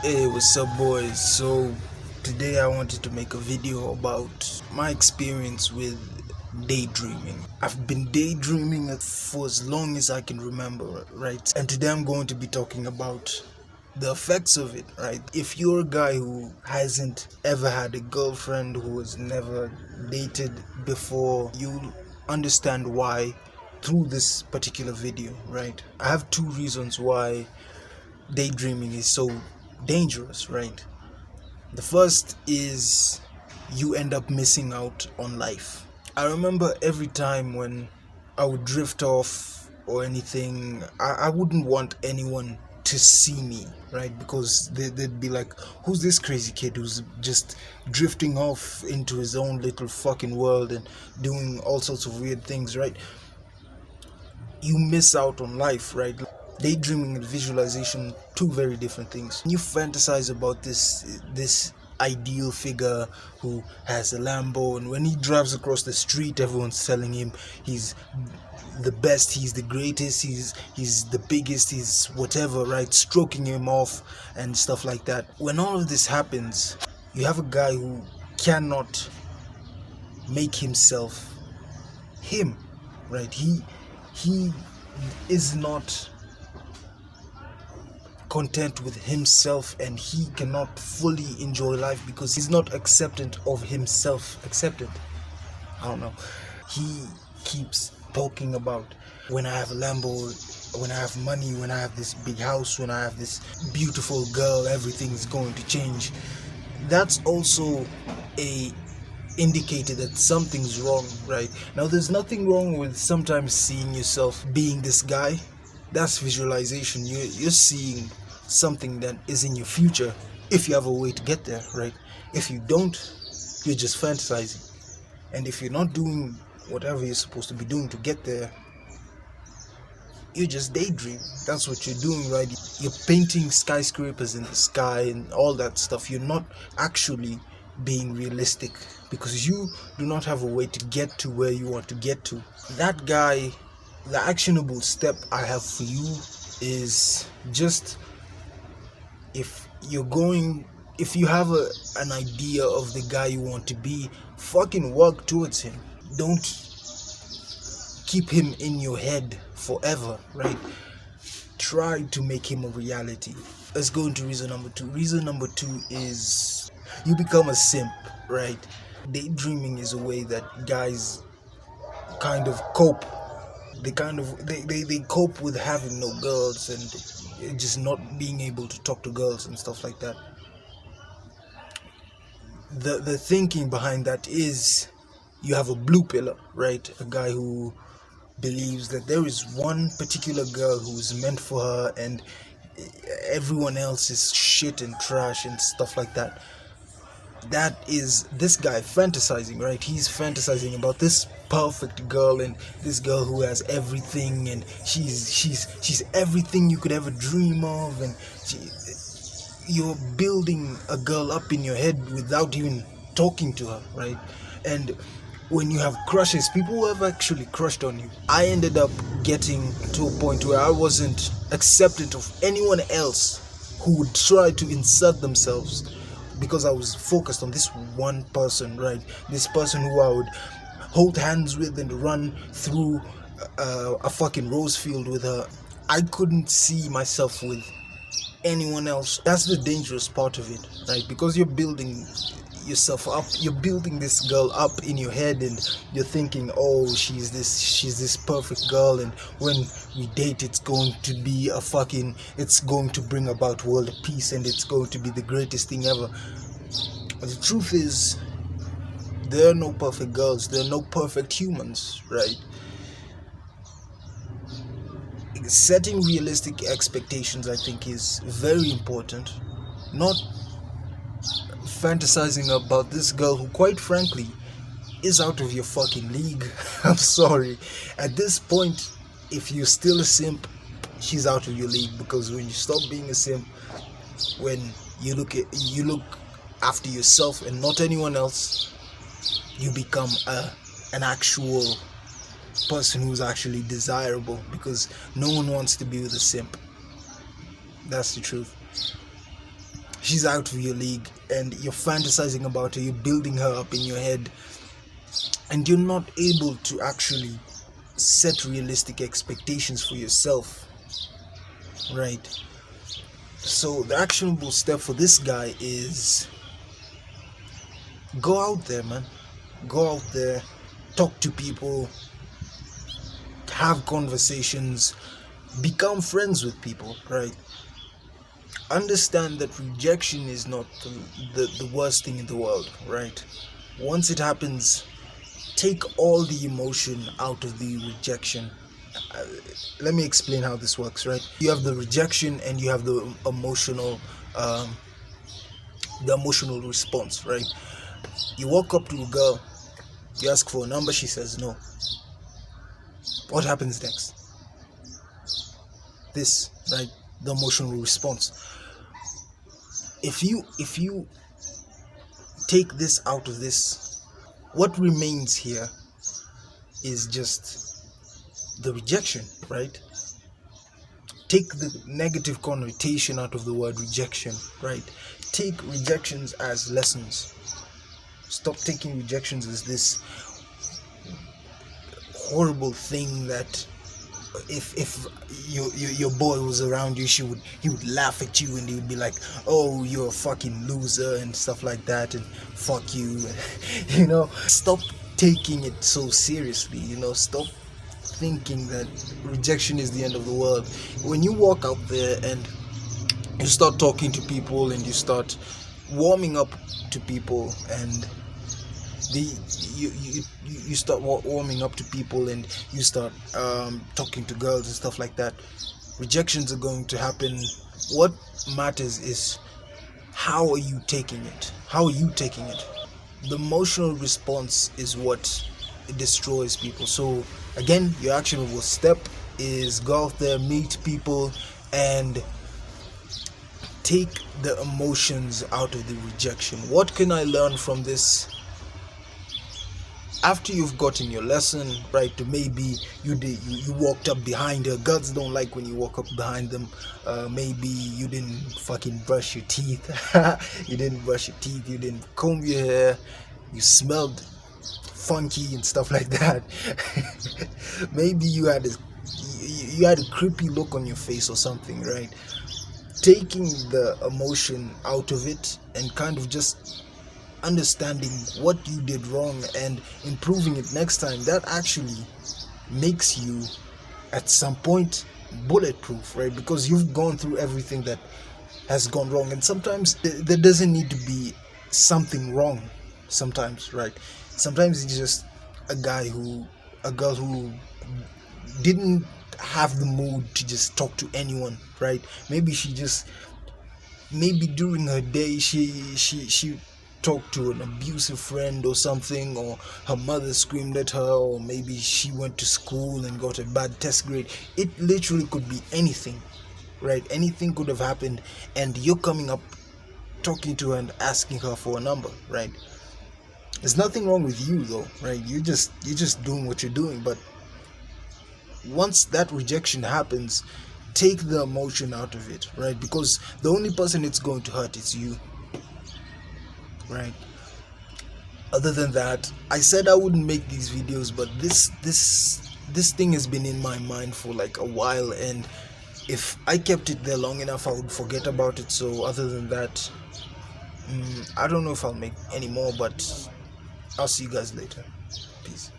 Hey, what's up, boys? So today I wanted to make a video about my experience with daydreaming. I've been daydreaming for as long as I can remember, right? And today I'm going to be talking about the effects of it, right? If you're a guy who hasn't ever had a girlfriend, who has never dated before, you'll understand why through this particular video, right? I have two reasons why daydreaming is so dangerous, right? The first is you end up missing out on life. I remember every time when I would drift off or anything, I wouldn't want anyone to see me, right? Because they'd be like, who's this crazy kid who's just drifting off into his own little fucking world and doing all sorts of weird things, right? You miss out on life, right? Daydreaming and visualization, two very different things. You fantasize about this ideal figure who has a Lambo, and when he drives across the street, everyone's telling him he's the best, he's the greatest, he's the biggest, he's whatever, right? Stroking him off and stuff like that. When all of this happens, you have a guy who cannot make himself him, right? He is not content with himself, and he cannot fully enjoy life because he's not acceptant of himself. I don't know. He keeps talking about, when I have a Lambo, when I have money, when I have this big house, when I have this beautiful girl, everything is going to change. That's also a indicator that something's wrong, right? Now, there's nothing wrong with sometimes seeing yourself being this guy. That's visualization. You're seeing something that is in your future, if you have a way to get there, right? If you don't, you're just fantasizing. And if you're not doing whatever you're supposed to be doing to get there, you just daydream. That's what you're doing, right? You're painting skyscrapers in the sky and all that stuff. You're not actually being realistic because you do not have a way to get to where you want to get to. That guy, the actionable step I have for you is just, if you have an idea of the guy you want to be, fucking work towards him. Don't keep him in your head forever, right? Try to make him a reality. Let's go into reason number two. Reason number two is you become a simp, right? Daydreaming is a way that guys kind of cope. They cope with having no girls and just not being able to talk to girls and stuff like that. The thinking behind that is you have a blue pillar, right? A guy who believes that there is one particular girl who's meant for her and everyone else is shit and trash and stuff like that. That is this guy fantasizing, right? He's fantasizing about this perfect girl and this girl who has everything, and she's everything you could ever dream of, and you're building a girl up in your head without even talking to her, right? And when you have crushes, people who have actually crushed on you, I ended up getting to a point where I wasn't acceptant of anyone else who would try to insert themselves, because I was focused on this one person, right? This person who I would hold hands with and run through a fucking rose field with her. I couldn't see myself with anyone else. That's the dangerous part of it, right? Because you're building yourself up, you're building this girl up in your head, and you're thinking, oh, she's this perfect girl, and when we date, it's going to bring about world peace, and it's going to be the greatest thing ever. But the truth is, there are no perfect girls, there are no perfect humans, right? Setting realistic expectations, I think, is very important. Not fantasizing about this girl who, quite frankly, is out of your fucking league. I'm sorry. At this point, if you're still a simp, she's out of your league, because when you stop being a simp, when you look after yourself and not anyone else, you become an actual person who's actually desirable, because no one wants to be with a simp. That's the truth. she's out of your league, and you're fantasizing about her, you're building her up in your head, and you're not able to actually set realistic expectations for yourself, right? So the actionable step for this guy is go out there, man. Go out there, talk to people, have conversations, become friends with people, right? Understand that rejection is not the worst thing in the world, right? Once it happens, take all the emotion out of the rejection. uh, Let me explain how this works, right? You have the rejection and you have um, the emotional response, right? You walk up to a girl, you ask for a number, she says no. What happens next? This, right? The emotional response. If you take this out of this, what remains here is just the rejection, right? Take the negative connotation out of the word rejection, right? Take rejections as lessons. Stop taking rejections as this horrible thing that if your boy was around you, he would laugh at you and he would be like, oh, you're a fucking loser and stuff like that, and fuck you. Stop taking it so seriously. Stop thinking that rejection is the end of the world. When you walk out there and you start talking to people and you start warming up to people, and you start warming up to people and you start talking to girls and stuff like that, rejections are going to happen. What matters is how are you taking it? The emotional response is what destroys people. So again, your actionable step is go out there, meet people, and take the emotions out of the rejection. What can I learn from this? After you've gotten your lesson, right? Maybe you walked up behind her. Girls don't like when you walk up behind them. Maybe you didn't fucking brush your teeth. You didn't comb your hair, you smelled funky and stuff like that. Maybe you had a creepy look on your face or something, right? Taking the emotion out of it and kind of just understanding what you did wrong and improving it next time, that actually makes you at some point bulletproof, right? Because you've gone through everything that has gone wrong, and sometimes there doesn't need to be something wrong. Sometimes, right? Sometimes it's just a girl who didn't have the mood to just talk to anyone, right? Maybe during her day she talked to an abusive friend or something, or her mother screamed at her, or maybe she went to school and got a bad test grade. It literally could be anything, right? Anything could have happened, and you're coming up talking to her and asking her for a number, right? There's nothing wrong with you though, right? You're just doing what you're doing. But once that rejection happens, take the emotion out of it, right? Because the only person it's going to hurt is you, right? Other than that, I said I wouldn't make these videos, but this thing has been in my mind for like a while, and if I kept it there long enough, I would forget about it. So other than that, I don't know if I'll make any more, but I'll see you guys later. Peace.